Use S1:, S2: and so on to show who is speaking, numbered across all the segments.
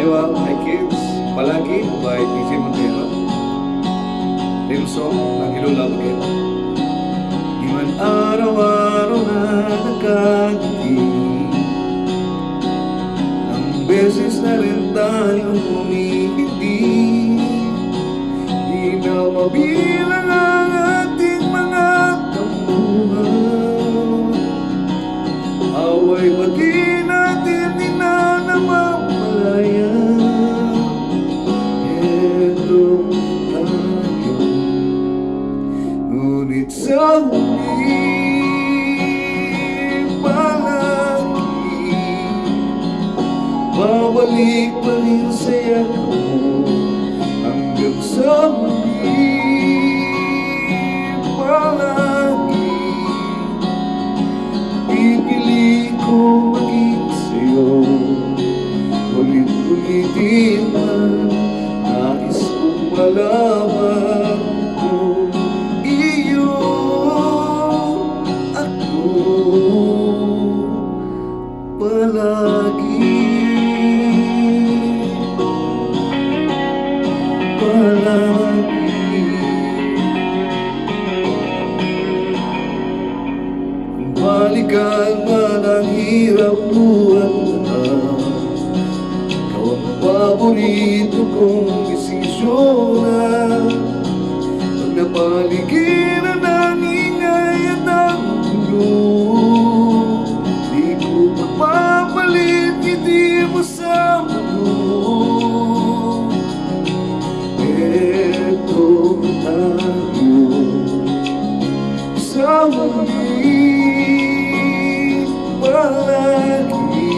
S1: My Kids, Palagi by DJ Montero. Theme song ng Hello Love Again. Di man araw-araw na nakangiti, ang beses na rin tayong humihindi. Di na mabilang ang ating mga tambuhan. Away bati natin di na namamalayan. Eto tayo, ngunit sa huli palagi babalik pa rin saya ko. Hanggang sa huli palagi pipili ko maging sa'yo. Ulit-ulitin man, nais kong malaman kung iyo ako palagi. Balikan man ang hirap buhat na, ikaw ang paborito kong desisyon na. Pag napaligiran ng ingay at ang gulo, di ko magpapalit ngiti mo sa mundo. Eto tayo sa huli palagi,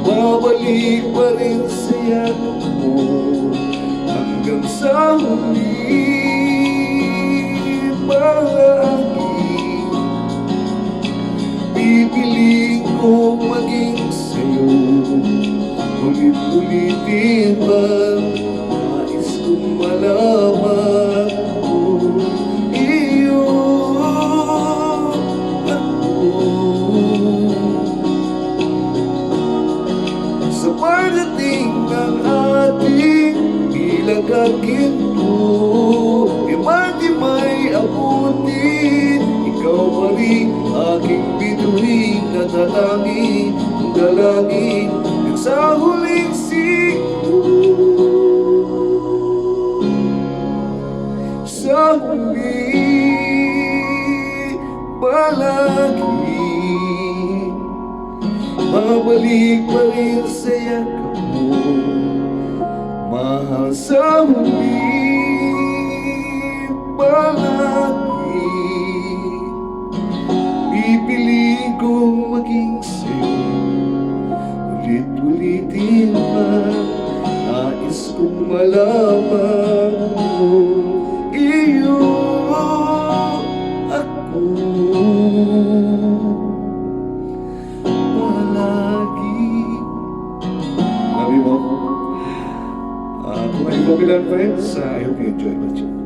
S1: babalik pa rin sa yakap mo. Hanggang sa huli palagi pipiliin ko maging sa'yo. Ulit-ulitin man, nais kong malaman kung iyo sa pagdating ng ating bilang kaginto. E man di may abutin, ikaw pa rin aking bituin na dalangin, dalangin sa huling siglo. Sa huli palagi babalik pa rin sa yakap mo, mahal. Sa huli palagi pipiliin kong maging sa'yo. Ulit-ulitin man, nais kong malaman kung iyo ako palagi. Love you all. Kung may popular friends, I hope you enjoy watching.